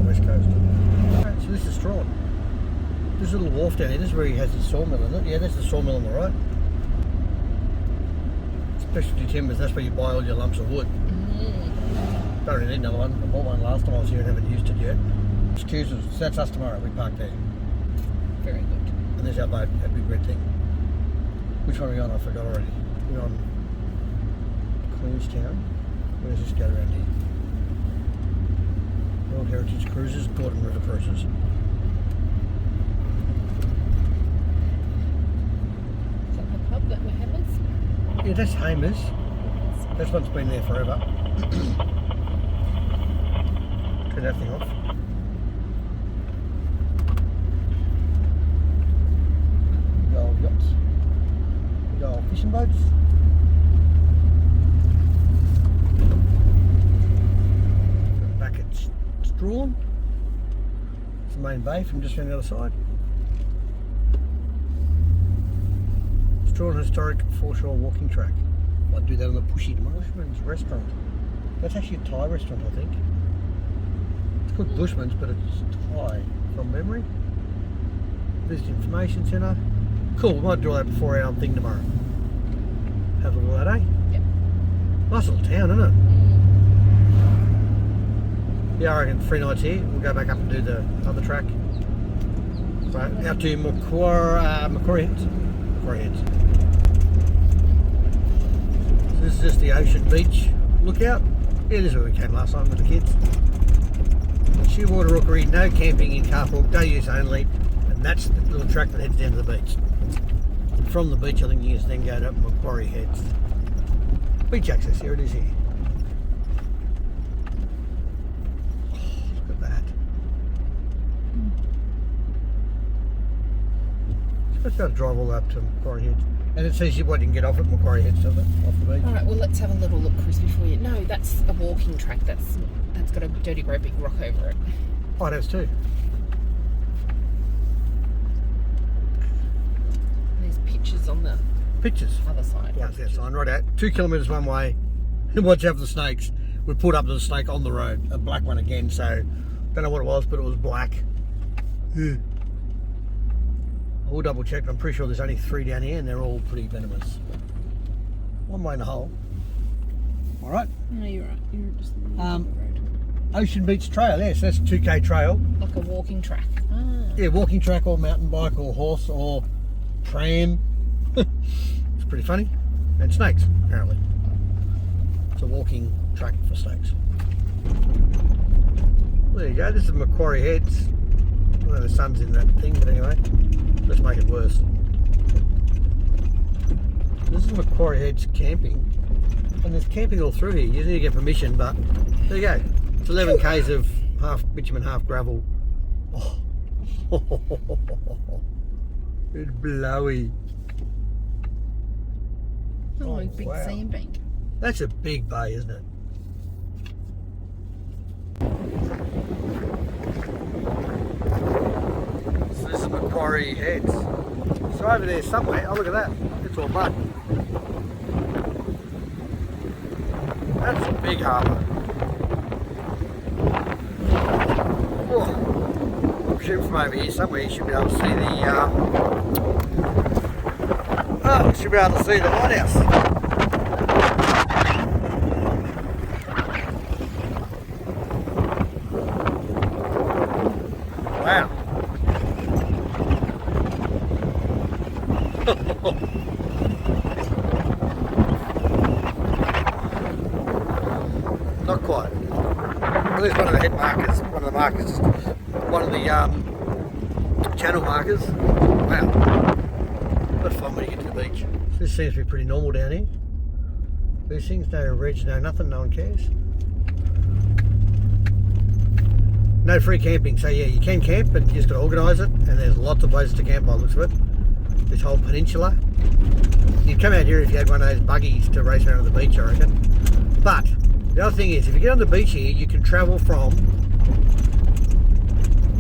west coast. So this is Strahan. This little wharf down here, this is where he has his sawmill, isn't it? Yeah, that's the sawmill on the right. Specialty timbers, that's where you buy all your lumps of wood. Don't really need another one. I bought one last time I was here and haven't used it yet. Excuse us, that's us tomorrow. We park there. Very good. And there's our boat, that big red thing. Which one are we on? I forgot already. We're on Queenstown. Where does this go around here? World Heritage Cruises, Gordon River Cruises. Is that the pub that we're Hammers? Yeah, that's Hammers. That's one's been there forever. Turn that thing off. Big old yachts. Big old fishing boats. Back at Strahan. It's the main bay from just around the other side. Strahan Historic Foreshore Walking Track. I'd do that on the Pushy tomorrow. Bushman's Restaurant. That's actually a Thai restaurant, I think. It's called Bushman's, but it's Thai from memory. Visit Information Centre. Cool, we might do that before our thing tomorrow. Have a look at that, eh? Yep. Nice little town, isn't it? Yeah, I reckon 3 nights here. We'll go back up and do the other track. Right, out to Macquarie Heads. Macquarie Heads. So this is just the Ocean Beach lookout. Yeah, this is where we came last time with the kids. Shearwater Rookery, no camping in car park, day use only. And that's the little track that heads down to the beach. And from the beach, I think you can then go to Macquarie Heads. Beach access, here it is here. Oh, look at that. Supposed to be able to drive all the way up to Macquarie Heads. And it says you can get off at Macquarie Heads, doesn't it? Off the beach. Alright, well let's have a little look, Chris, before you... No, that's a walking track. That's got a dirty great big rock over it. Oh, it has too. There's pictures on the other side. Yeah, that sign right out. 2 kilometres one way. Watch out for the snakes. We pulled up to the snake on the road. A black one again, so don't know what it was, but it was black. I will double check. I'm pretty sure there's only 3 down here and they're all pretty venomous. One way in the hole. Alright. No, you're right. You're just in the middle of the road. Ocean Beach Trail, yes, that's a 2k trail. Like a walking track. Ah. Yeah, walking track or mountain bike or horse or pram. It's pretty funny. And snakes, apparently. It's a walking track for snakes. There you go, this is Macquarie Heads. Well, the sun's in that thing, but anyway, let's make it worse. This is Macquarie Heads camping. And there's camping all through here. You need to get permission, but there you go. It's 11 k's of half bitumen, half gravel. Oh. It's blowy. Oh, a big wow. sandbank. That's a big bay, isn't it? So this is Macquarie Heads. So over there somewhere, oh look at that, it's all mud. That's a big harbour. Oh, I'm shooting from over here somewhere. You should be able to see the you should be able to see the lighthouse. Wow. Not quite. Well, there's one of the head markers, one of the markers, one of the channel markers. Wow. What fun when you get to the beach. This seems to be pretty normal down here. These things, no reg, no nothing, no one cares. No free camping, so yeah, you can camp, but you just got to organise it, and there's lots of places to camp by the looks of it. This whole peninsula. You'd come out here if you had one of those buggies to race around on the beach, I reckon. But the other thing is, if you get on the beach here, you can travel from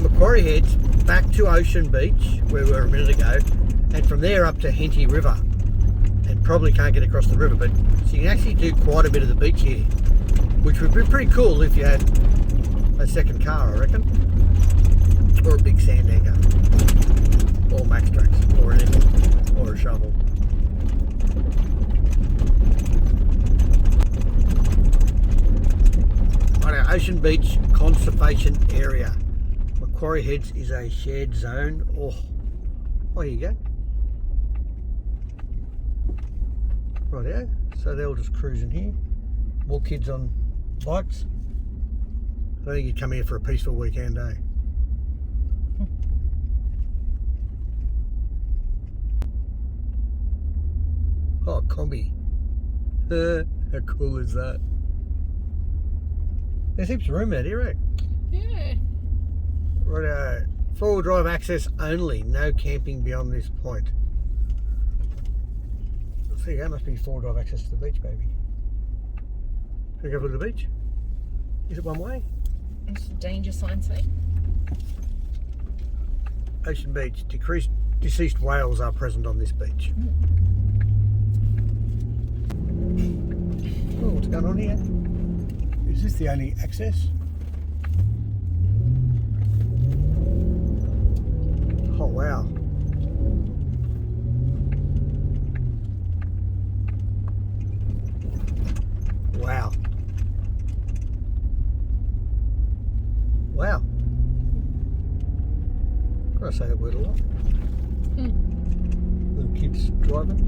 Macquarie Heads back to Ocean Beach, where we were a minute ago, and from there up to Henty River. And probably can't get across the river, but so you can actually do quite a bit of the beach here, which would be pretty cool if you had a second car, I reckon. Or a big sand anchor. Or max tracks. Or anything. Or a shovel. On our Ocean Beach Conservation Area. Macquarie Heads is a shared zone. Oh, here you go. Rightio. So they're all just cruising here. More kids on bikes. I don't think you'd come here for a peaceful weekend, eh? Oh, combi. How cool is that? There's heaps of room out here, eh? Yeah. Right, four-wheel drive access only. No camping beyond this point. So that must be four-wheel drive access to the beach, baby. Can we go to the beach? Is it one way? What's the danger sign say? Ocean Beach. Deceased whales are present on this beach. Oh, what's going on here? Is this the only access? Oh, wow. Wow. Wow. Gotta say that word a lot. Little kids driving.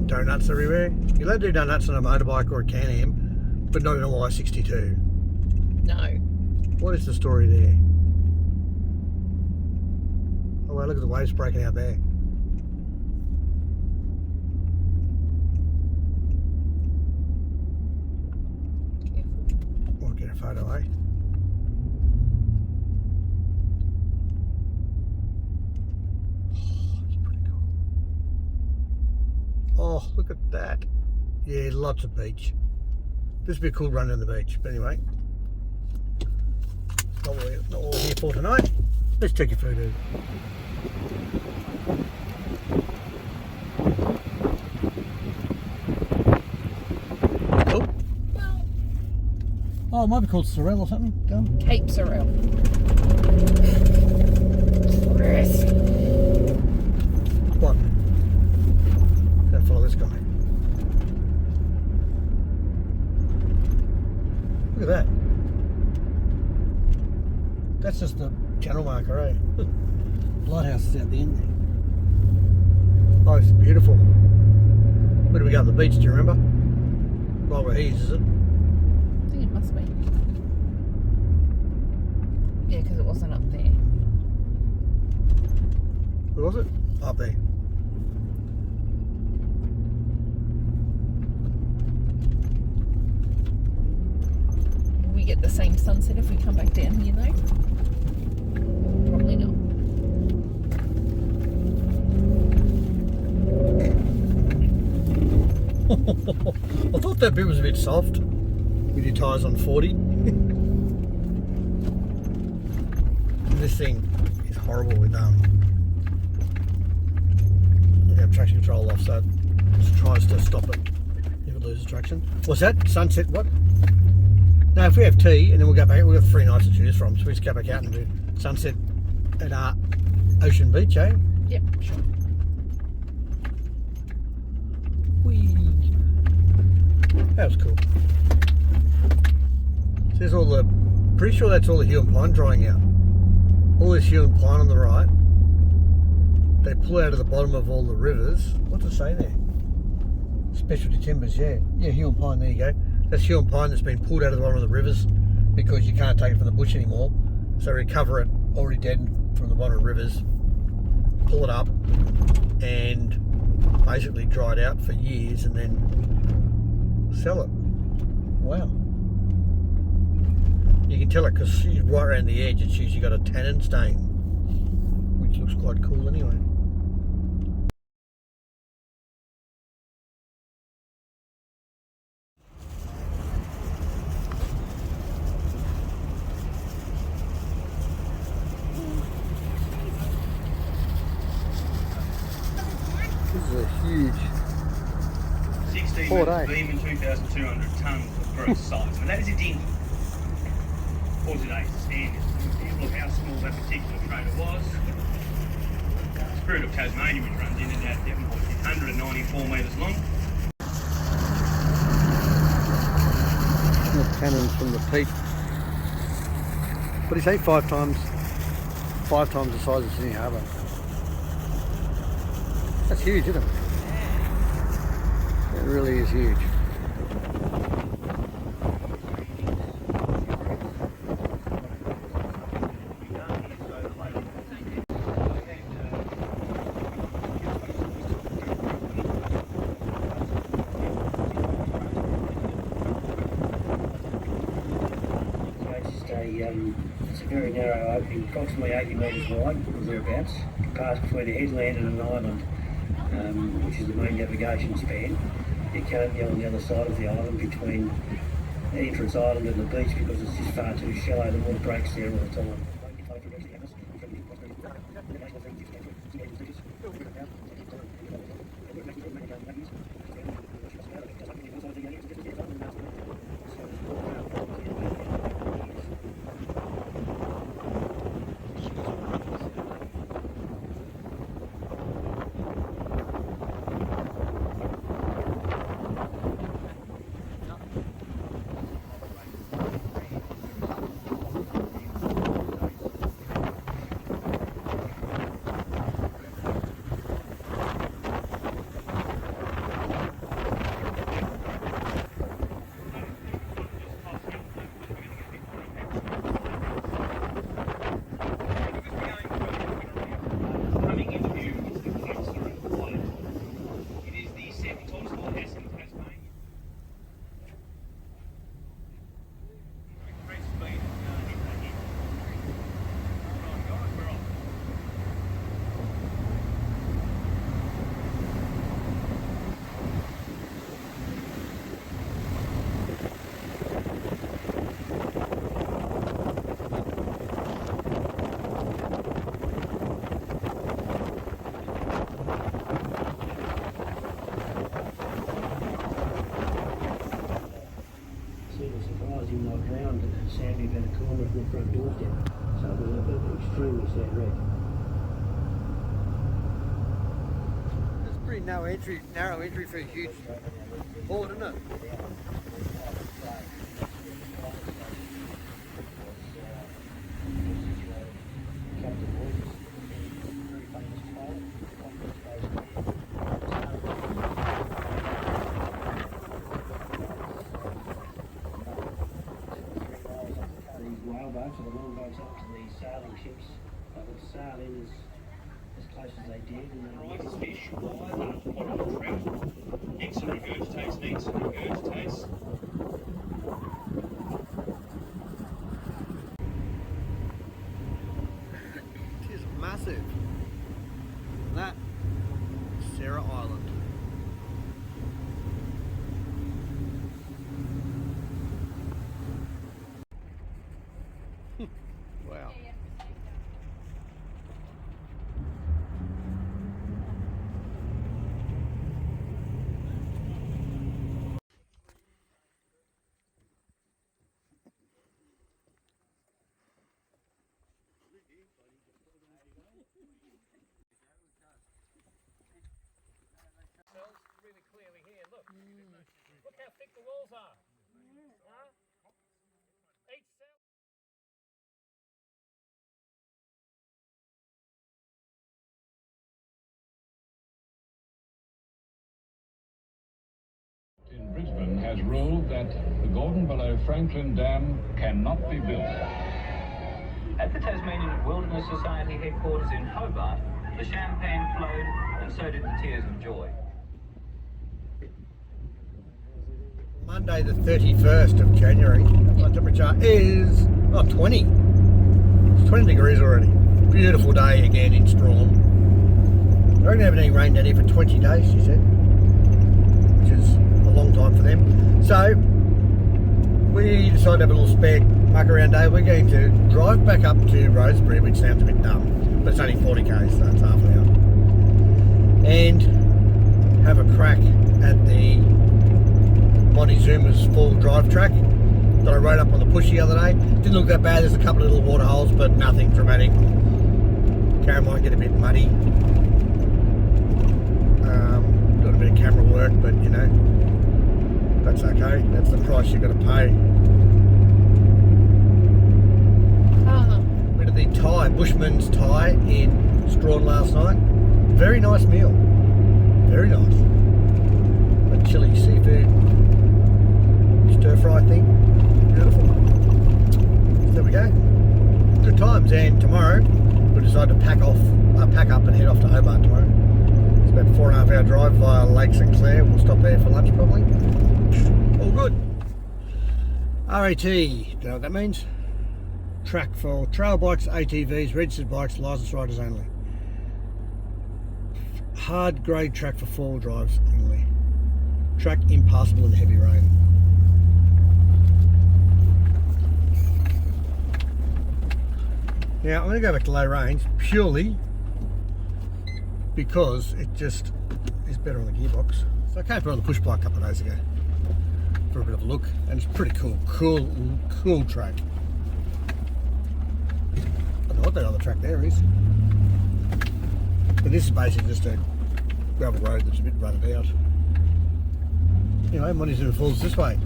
Donuts everywhere. You're allowed to do donuts on a motorbike or a Can-Am, but not in a Y62. No. What is the story there? Oh wow, look at the waves breaking out there. We'll get a photo, eh? Oh, that's pretty cool. Oh, look at that. Yeah, lots of beach. This would be a cool run on the beach, but anyway. Not what we're here for tonight. Let's take your photo. Oh. Oh, it might be called Sorel or something. Done. Cape Sorel. Risk. What? Gotta follow this guy. Look at that. That's just the channel marker, eh? Lighthouse is at the end there. Oh, it's beautiful. Where do we go on the beach, do you remember? Right where he is it? I think it must be. Yeah, because it wasn't up there. Where was it? Up there. Will we get the same sunset if we come back down here though? Probably not. I thought that bit was a bit soft with your tyres on 40. This thing is horrible with traction control off, so it just tries to stop it if it loses traction. What's that? Sunset what? No, if we have tea and then we'll go back, we've got 3 nights to choose from, so we just go back out and do sunset at Ocean Beach, eh? Yep, sure. Whee! That was cool. So there's all the, pretty sure that's all the hue and pine drying out. All this hue and pine on the right, they pull out of the bottom of all the rivers. What's it say there? Specialty timbers, yeah. Yeah, hue and pine, there you go. That's hue and pine that's been pulled out of the bottom of the rivers because you can't take it from the bush anymore. So recover it already dead from the bottom of rivers, pull it up and basically dry it out for years and then sell it. Wow. You can tell it because she's right around the edge. It's usually got a tannin stain, which looks quite cool anyway. This is a huge 16 Port, meters eh? beam and 2,200 tonnes of gross size. And that is a dinghy. was it a standard example of how small that particular trailer was. Spirit of Tasmania, which runs in and out of Devonport, is 194 metres long. The cannons from the peak. But he's saying five times the size of Sydney Harbour. That's huge, isn't it? It really is huge. It's a very narrow opening, approximately 80 metres wide or thereabouts. You pass between a headland and an island, which is the main navigation span. You can't go on the other side of the island between the entrance island and the beach because it's just far too shallow. The water breaks there all the time. Sandy about a corner of the front doorstep, so it was an extremely sad wreck. It's a pretty narrow entry for a huge port, isn't it? Whaleboats, or the longboats up to the sailing ships, they would sail in as close as they did, and they Rises fish, wide, trout, eggs and regurgitates, eats and regurgitates. It is massive. That is Sarah Island. Wow. Really clearly here, look. Look how thick the walls are. Huh? Each cell. In Brisbane has ruled that the Gordon below Franklin Dam cannot be built. At the Tasmanian Wilderness Society headquarters in Hobart, the champagne flowed and so did the tears of joy. Monday the 31st of January, my temperature is 20. It's 20 degrees already. Beautiful day again in Strahan. I reckon they haven't any rain down here for 20 days, she said, which is a long time for them. So we decided to have a little spare muck around day. We're going to drive back up to Rosebery, which sounds a bit dumb, but it's only 40 k's, so it's half an hour, and have a crack at the Montezumas Falls drive track. that I rode up on the push the other day. Didn't look that bad. There's a couple of little water holes, but nothing dramatic. Camera might get a bit muddy. Got a bit of camera work, but you know, that's okay. That's the price you've got to pay. Went to the Thai, Bushman's Thai in Strahan last night. Very nice meal. Very nice. A chili seafood stir fry thing. Beautiful. So there we go. Good times. And tomorrow we'll decide to pack up and head off to Hobart tomorrow. It's about a 4.5 hour drive via Lake St Clair. We'll stop there for lunch probably. All good. RAT, do you know what that means? Track for trail bikes, ATVs, registered bikes, licensed riders only. Hard grade track for 4-wheel drives only. Track impassable in the heavy rain. Now I'm going to go back to low range purely because it just is better on the gearbox. So I came through on the push bike a couple of days ago for a bit of a look, and it's pretty cool track. I don't know what that other track there is, but this is basically just a gravel road that's a bit rutted out. Anyway, Montezumas Falls this way.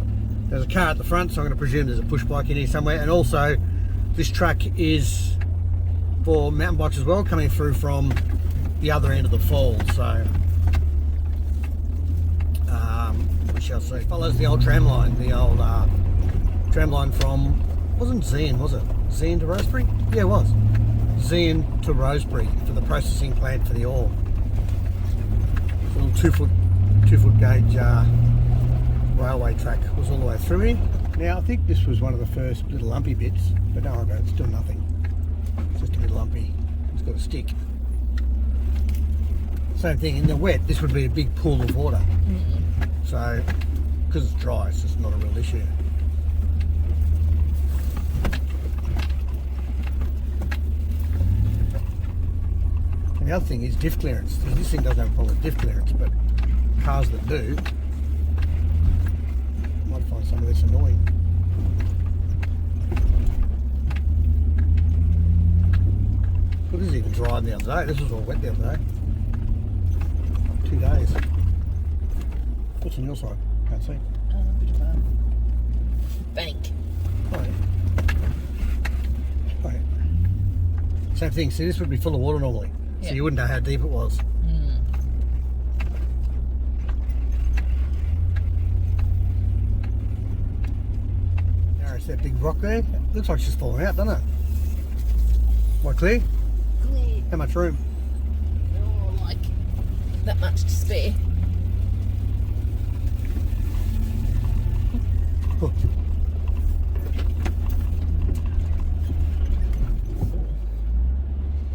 There's a car at the front, so I'm going to presume there's a push bike in here somewhere, and also this track is for mountain bikes as well, coming through from the other end of the falls, so we shall see. Follows the old tram line, from, wasn't Zeehan, was it? Zeehan to Rosebery? Yeah, it was. Zeehan to Rosebery for the processing plant for the ore. It's a little two foot gauge railway track was all the way through here. Now I think this was one of the first little lumpy bits, but don't worry about it, it's still nothing. It's just a bit lumpy. It's got a stick. Same thing, in the wet, this would be a big pool of water. So, because it's dry, it's just not a real issue. And the other thing is diff clearance. This thing doesn't have a problem with diff clearance, but cars that do might find some of this annoying. Well, this is even dry the other day. This was all wet the other day. 2 days. What's on your side? Can't see. A bit of a bank. Oh, yeah. Oh, yeah. Same thing. See, this would be full of water normally, so you wouldn't know how deep it was. Now it's that big rock there. Looks like it's just falling out, doesn't it? What, clear? Clear. How much room? Oh, like that much to spare. Oh.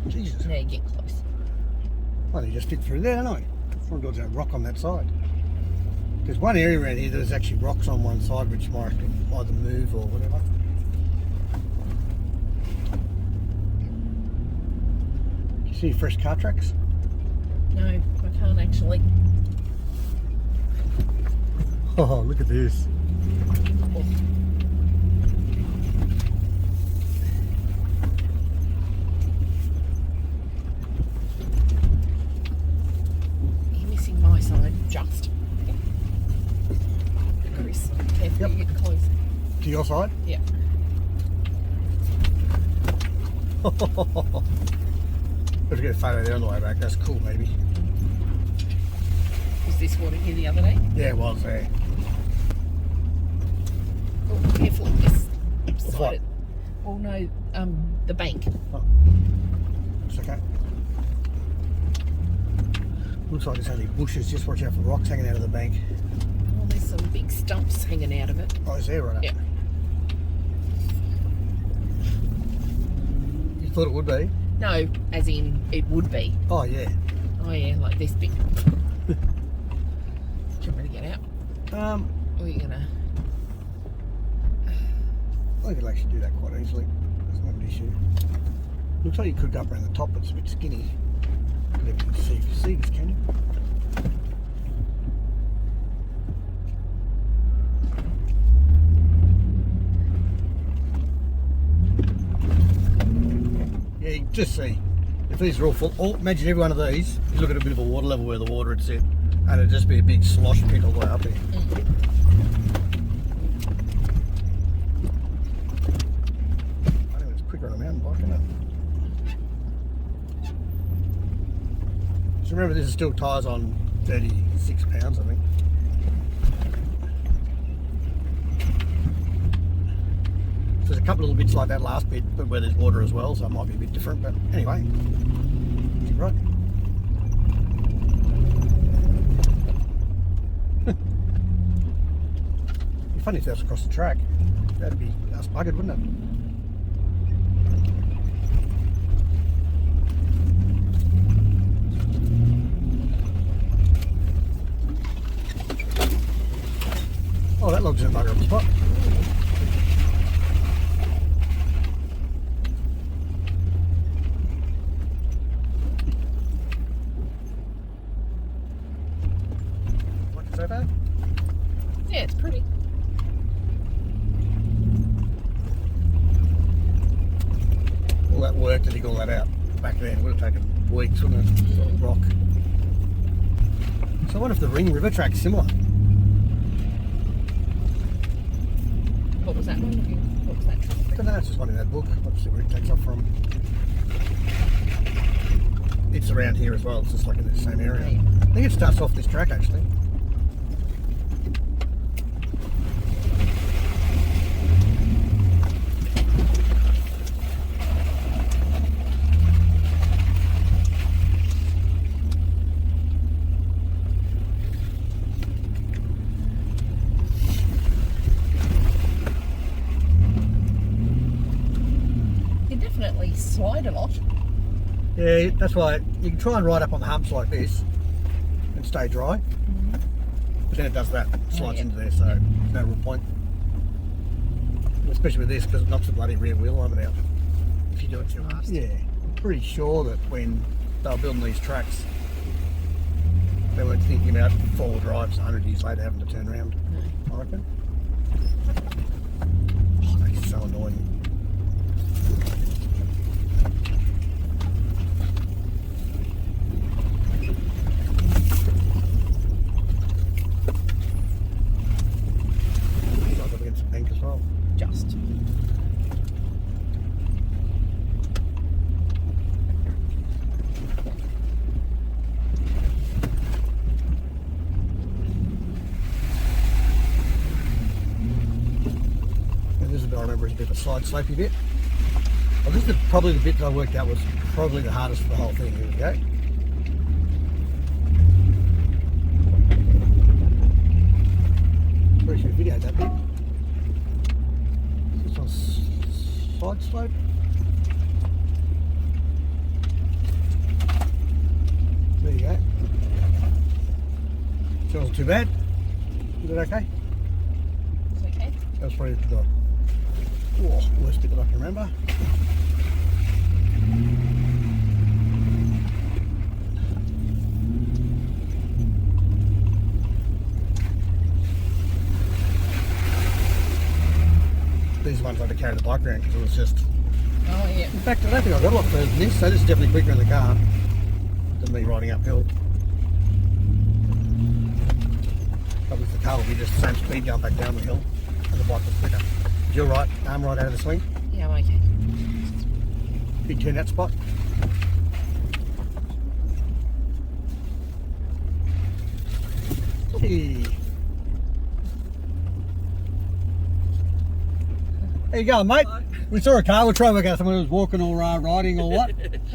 Jesus. Now you get close. Well, you just fit through there, don't I? Front door's that rock on that side. There's one area around here there's actually rocks on one side which might either move or whatever. Do you see fresh car tracks? No, I can't actually. Oh, look at this. You're missing my side, just. Chris, careful, Yep. you get close. To your side? Yeah. Let's get a photo there on the way back. That's cool, maybe. Was this water here the other day? Yeah, it was there. Oh, careful, this What? side. Oh no, the bank. Oh. It's okay. Looks like there's only bushes. Just watch out for rocks hanging out of the bank. Oh, there's some big stumps hanging out of it. Oh, is there right up? Yeah. You thought it would be? No, as in it would be. Oh, yeah. Oh yeah, like this big. Do you want me to get out? Or are you gonna? I think it'll actually do that quite easily. It's not an issue. Looks like you could go up around the top, but it's a bit skinny. You can even see this, can you? Yeah, you can just see. If these are all full, imagine every one of these, you look at a bit of a water level where the water would sit, and it'd just be a big slosh pit all the way up here. I think it's quicker on a mountain bike, isn't it? So remember, this is still tyres on 36 pounds, I think. So there's a couple of little bits like that last bit, but where there's water as well, so it might be a bit different. But anyway, you're right. It'd be funny if that was across the track. That'd be us buggered, wouldn't it? Oh, that log's in a bugger up spot. Like it so far? Yeah, it's pretty. All that work to dig all that out back then would have taken weeks, wouldn't it? Sort of rock. So I wonder if the Ring River track's similar. What was that one? What was that? I don't know, it's just one in that book. Let's see where it takes off from. It's around here as well, it's just like in the same area. Yeah. I think it starts off this track actually. You definitely slide a lot. Yeah, that's why you can try and ride up on the humps like this and stay dry. But then it does that, slides into there, so there's no real point. Especially with this, because it knocks the bloody rear wheel line out if you do it too fast. Yeah, I'm pretty sure that when they were building these tracks, they weren't thinking about four-wheel drives 100 years later having to turn around, I reckon. Oh, that's so annoying. Up against the bank as well. Just. And this is what I remember is a bit of a side slopey bit. Well, this is probably the bit that I worked out was probably the hardest for the whole thing. Here we go. Pretty sure videoed that bit. This one's side slope. There you go. So it wasn't too bad. Is it okay? It's okay. That was probably the worst bit that I can remember. These ones I had to carry the bike around because it was just... Oh yeah. In fact, I don't think I got a lot further than this, so this is definitely quicker in the car than me riding uphill. Probably the car will be just the same speed going back down the hill, and the bike was quicker. You're right, arm right out of the swing. Yeah, I'm okay. Big turnout spot. Hey. How you going, mate? We saw a car, we're trying to work out someone who was walking or riding or what.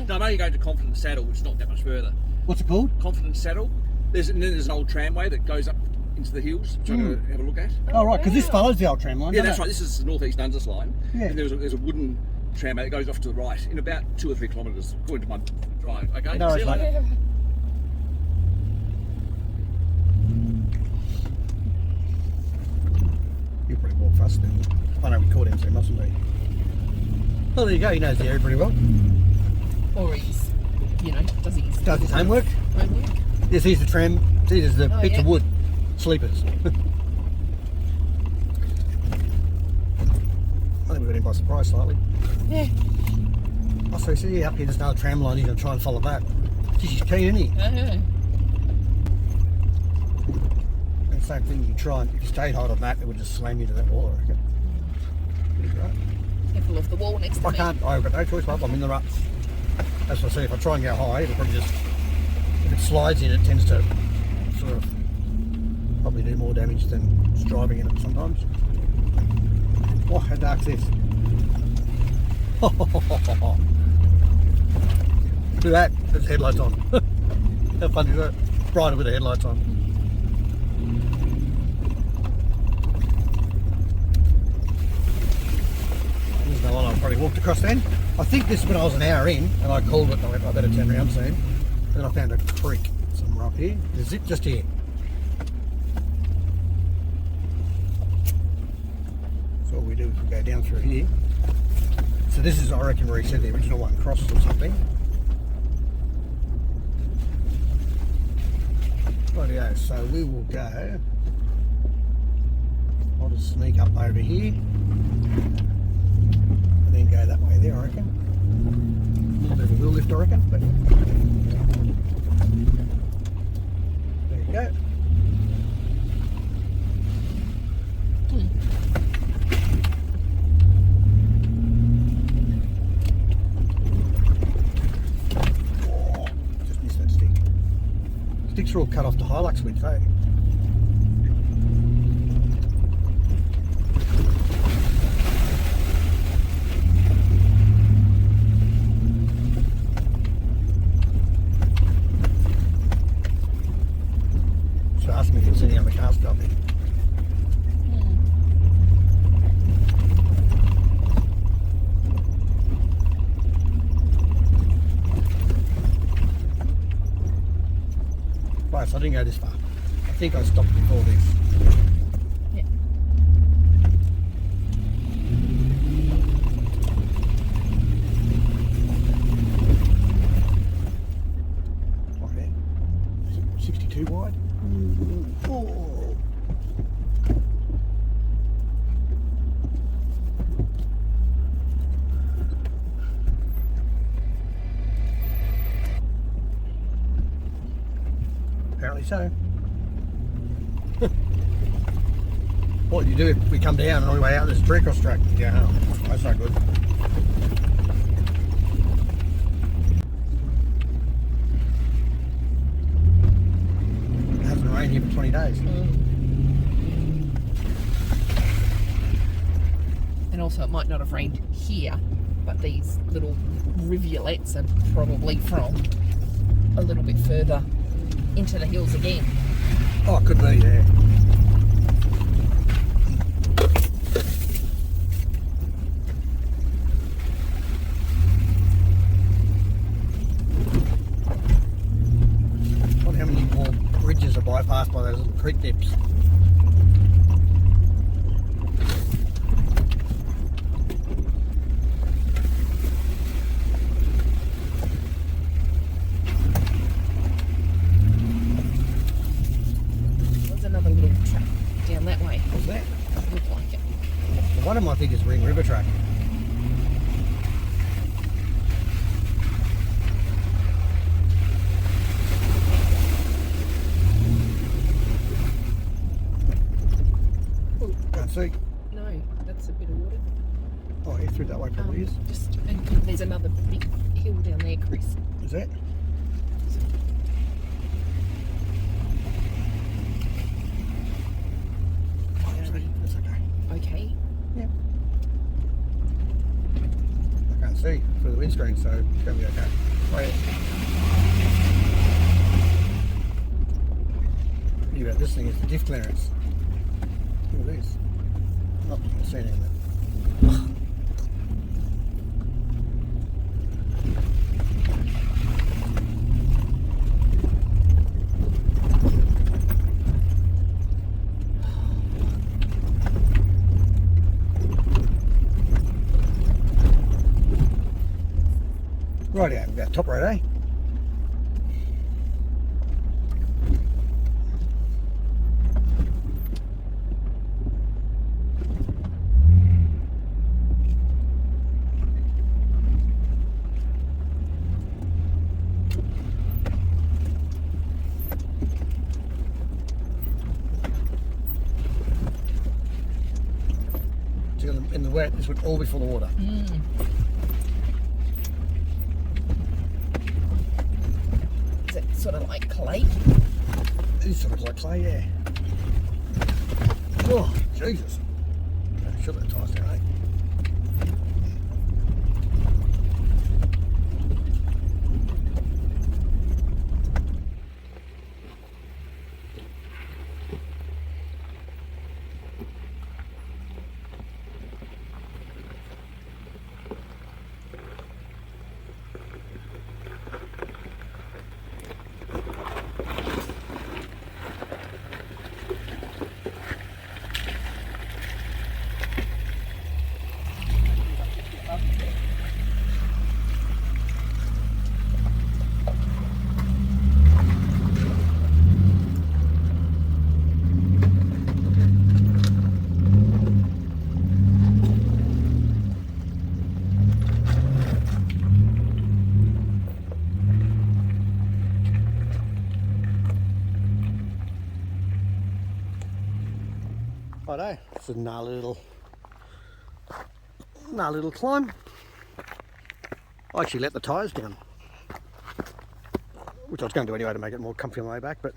No, I'm only going to Confident Saddle, which is not that much further. What's it called? Confident Saddle. And then there's an old tramway that goes up into the hills, which I'm going to have a look at. Oh, right, because this follows the old tram line. Yeah, doesn't that's it? right. This is the northeast Dundas line. Yeah. And there's a wooden tramway that goes off to the right in about 2 or 3 kilometres, according to my drive. Okay. No, See it's you like- later. You're pretty well fussed then. I know we caught him, so he mustn't be. Well, there you go, he knows the area pretty well. Or he's, does he? Does his homework. Homework? Yes, here's the tram. See, there's the Oh, bits yeah. of wood. Sleepers. I think we've got him by surprise slightly. Yeah. Oh, so see, up here there's another tram line. He's going to try and follow that. Geez, he's keen, isn't he? And same thing, you try and, if you stayed hard on that, it would just slam you to that wall, I reckon. Pretty great. Careful of the wall next to I me. can't, I've got no choice, love. I'm in the ruts. As I say, if I try and go high, it'll probably just, if it slides in, it tends to sort of probably do more damage than just driving in it sometimes. Oh, how dark's this? Look at that, there's headlights on. How funny is that? Brighter with the headlights on. There's no one, I probably walked across then. I think this is when I was an hour in and I called it and I went, I better turn around soon. Then I found a creek somewhere up here. There's it just here. So what we do is we go down through here. So this is, I reckon, where he said the original one crosses or something. Rightio, so we will go. I'll just sneak up over here. And then go that way there, I reckon. A little bit of a wheel lift, I reckon, but there you go. Oh, just missed that stick. Sticks are all cut off the Hilux width, eh? Ask me if it's any other car stop in. Right, so I didn't go this far. I think I stopped before this. Yeah. Okay. Is it 62 wide? Oh. Apparently so. What do you do if we come down and on the way out there's a tree cross track? Yeah, that's not good. It hasn't rained here for 20 days. And also it might not have rained here, but these little rivulets are probably from a little bit further into the hills again. Oh, it could be, yeah. I wonder how many more bridges are bypassed by those little creek dips. There's another little track down that way. What's that? Look like it. Well, one of them I think is Ring River Track. Oh, can't see. No, that's a bit of water. Oh, yeah, through that way probably is. Just and there's another big hill down there, Chris. Is that? Oh, that's okay. Okay. Yep. I can't see through the windscreen, so it's going to be okay. Oh, yeah. You got this thing is the diff clearance. Look at this. I'm not going to see anything of that. Rightio, we've got top road, eh? wet, this would all be full of water. Is it sort of like clay? It's sort of like clay, yeah. Oh, Jesus. Shut that tyres down, eh? Righto, it's a gnarly little climb. I actually let the tyres down, which I was going to do anyway to make it more comfy on the way back, but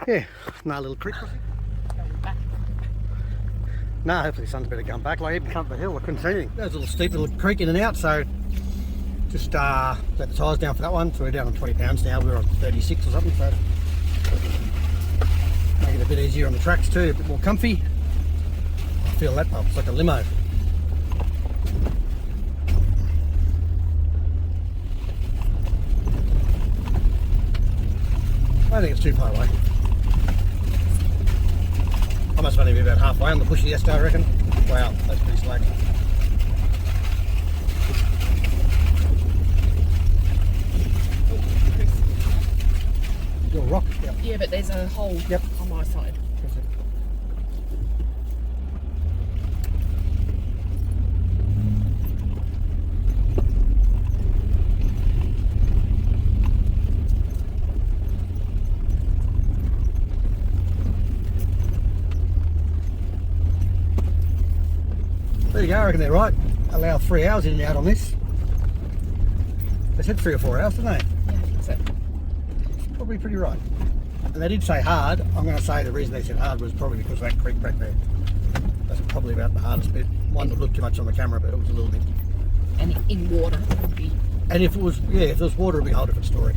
yeah, gnarly little creek crossing. No, hopefully the sun's better come back. Like even come up the hill, I couldn't see anything. There's a little steep little creek in and out, so just let the tyres down for that one. So we're down on 20 pounds now, we're on 36 or something, so make it a bit easier on the tracks too, a bit more comfy. I feel that pump, it's like a limo. I don't think it's too far away. I must only be about halfway on the bushy yesterday, I reckon. Wow, that's pretty slack. Your rock? Yep. Yeah, but there's a hole on my side. There you go, I reckon they're right. Allow 3 hours in and out on this. They said 3 or 4 hours, didn't they? Yeah, I think so. Probably pretty right. And they did say hard. I'm going to say the reason they said hard was probably because of that creek back there. That's probably about the hardest bit. One that looked too much on the camera, but it was a little bit. And in water it would be. And if it was, yeah, if there was water, it'd be a whole different story.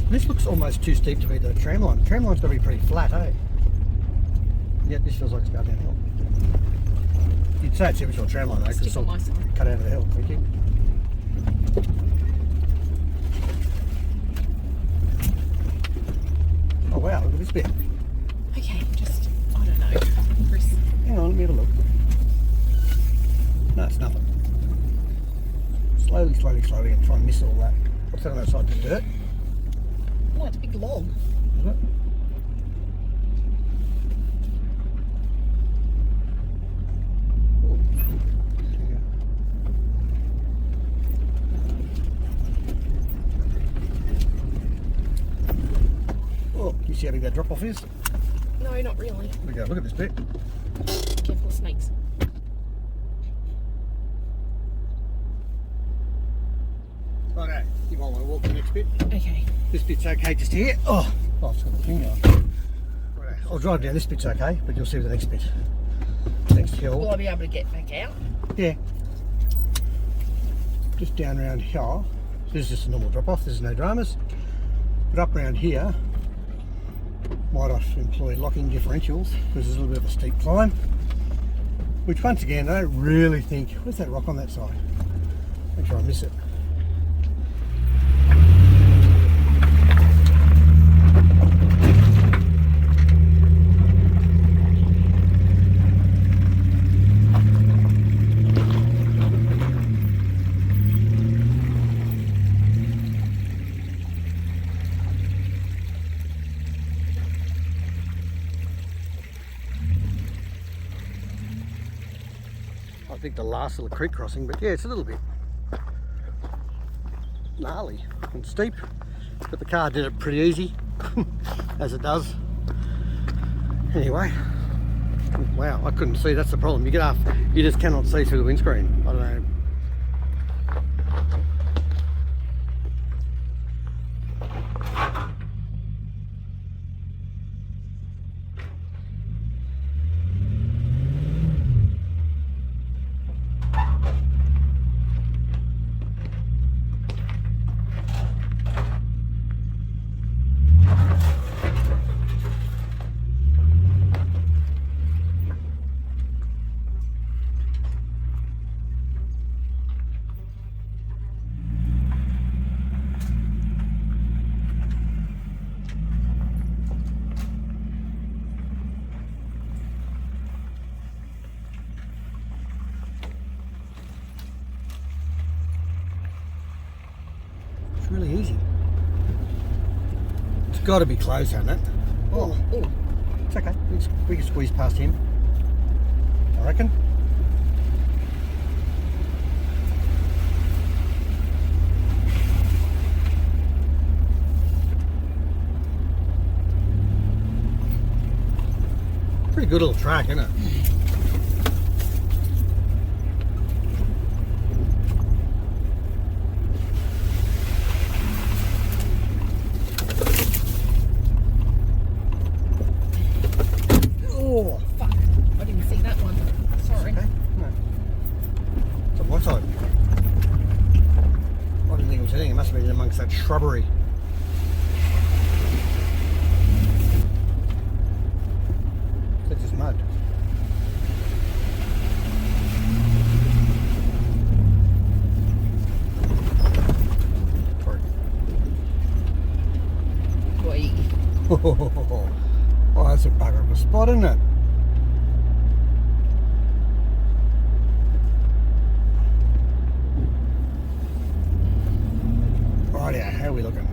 This looks almost too steep to be the tram line. The tram line's got to be pretty flat, eh? Yet this feels like it's going downhill. You'd say it's the original tram line though, because it's all cut out of the hill. Thank you. Oh wow, look at this bit. Okay, just, I don't know. Chris. Hang on, let me have a look. No, it's nothing. Slowly, slowly, slowly, and try and miss all that. What's that on that side? The dirt? Oh, it's a big log. Is it? Oh. There you go. Oh, can you see how big that drop off is? No, not really. There we go, look at this bit. Careful of snakes. Righto, you might want to walk the next bit. Okay. This bit's okay just here. Oh, it's got a thing now. Righto, I'll drive down, this bit's okay, but you'll see the next bit. Next hill. Will I be able to get back out? Yeah. Just down around here. This is just a normal drop off, there's no dramas. But up around here, might have to employ locking differentials because there's a little bit of a steep climb. Which once again, I don't really think, where's that rock on that side? Make sure I miss it. I think the last little creek crossing, but yeah, it's a little bit gnarly and steep, but the car did it pretty easy, as it does. Anyway, Wow, I couldn't see. That's the problem. You get off, you just cannot see through the windscreen. I don't know. It's really easy. It's got to be close, hasn't it? Oh, it's okay. We can squeeze past him, I reckon. Pretty good little track, isn't it? Oh, fuck. I didn't see that one. Sorry. Okay. No. It's on one side. I didn't think it was anything. It must have been amongst that shrubbery. It's just mud. Sorry. Boy. Oh, that's a bugger of a spot, isn't it? Rightio, how are we looking?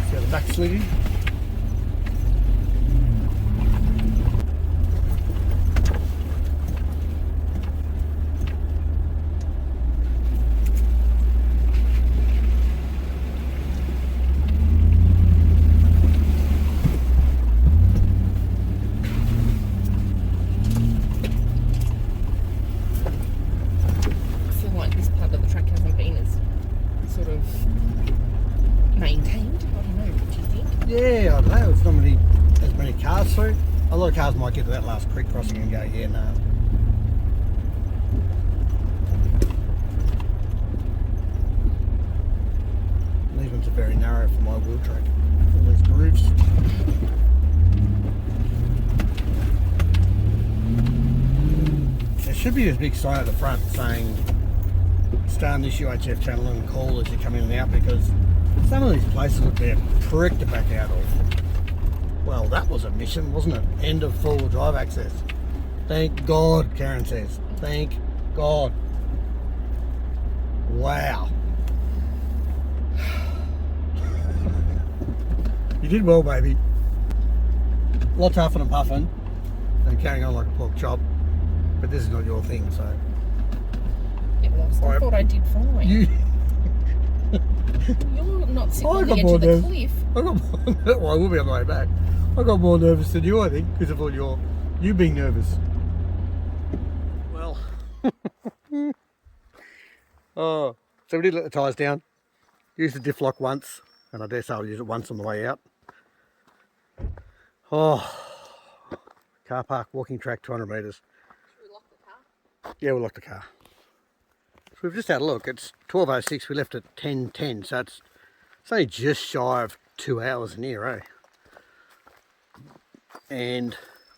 See how the back's sliding? I feel like this part of the track hasn't been as sort of maintained. I don't know. What do you think? Yeah, I don't know. It's not many, as many cars through. A lot of cars might get to that last creek crossing and go, yeah, no. These ones are very narrow for my wheel track. All these grooves. There should be a big sign at the front saying stay on this UHF channel and call as you come in and out, because some of these places look they're prick to back out of. Well, that was a mission, wasn't it? End of four-wheel drive access. Thank God, Karen says. Thank God. Wow. You did well, baby. Lots huffing and puffing and carrying on like a pork chop. But this is not your thing, so. Yeah, well, I still thought I did fine. You're not sitting on the edge of the cliff. I got well, I will be on the way back. I got more nervous than you, I think, because of all you being nervous. Well. Oh, so we did let the tyres down. Used the diff lock once, and I dare say I'll use it once on the way out. Oh, car park, walking track, 200 metres. Should we lock the car? Yeah, we'll lock the car. So we've just had a look. It's 12:06. We left at 10:10, so it's only just shy of 2 hours in here, eh? And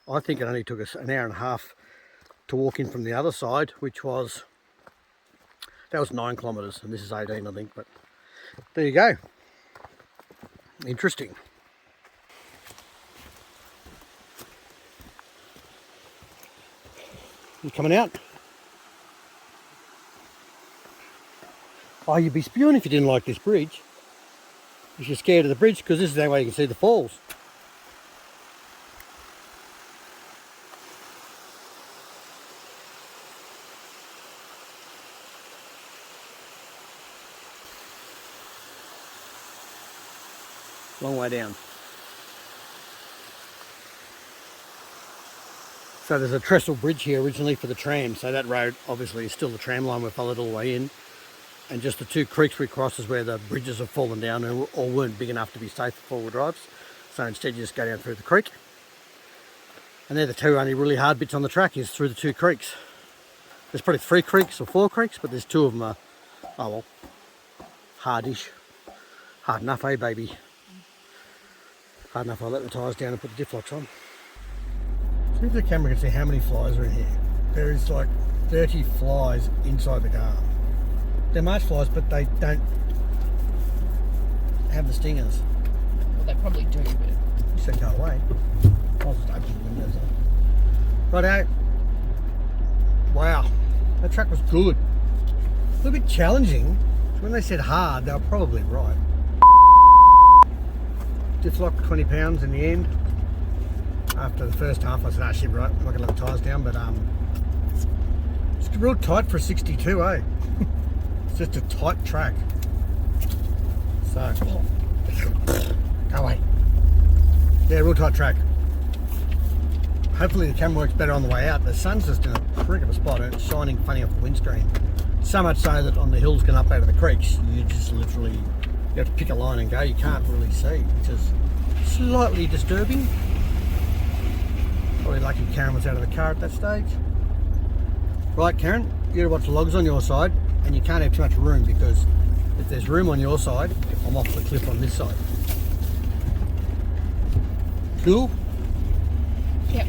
I think it only took us an hour and a half to walk in from the other side, which was, that was 9 kilometres, and this is 18, I think. But there you go. Interesting. You coming out? Oh, you'd be spewing if you didn't like this bridge. If you're scared of the bridge, because this is the only way you can see the falls. Long way down. So there's a trestle bridge here originally for the tram, so that road obviously is still the tram line. We followed all the way in, and just the two creeks we cross is where the bridges have fallen down or weren't big enough to be safe for four-wheel drives. So instead you just go down through the creek, and they're the two only really hard bits on the track, is through the two creeks. There's probably 3 creeks or 4 creeks, but there's 2 of them are, oh well, hardish. Hard enough, eh baby? Hard enough I'll let the tyres down and put the diff locks on. See if the camera can see how many flies are in here. There is like 30 flies inside the car. They're marsh flies, but they don't have the stingers. Well, they probably do, but... You said go away. I'll just open the windows up. Righto. Wow, that track was good. A little bit challenging. When they said hard, they were probably right. Diff lock 20 pounds in the end. After the first half, I said, ah, shit, right, I'm not going to let the tyres down, but it's real tight for a 62, eh? It's just a tight track. So, go away. Yeah, real tight track. Hopefully the camera works better on the way out. The sun's just in a prick of a spot and it's shining funny off the windscreen. So much so that on the hills going up out of the creeks, you just literally, you have to pick a line and go. You can't really see, which is slightly disturbing. Probably lucky Karen was out of the car at that stage. Right, Karen, you gotta watch the logs on your side, and you can't have too much room, because if there's room on your side, I'm off the cliff on this side. Cool? Yep.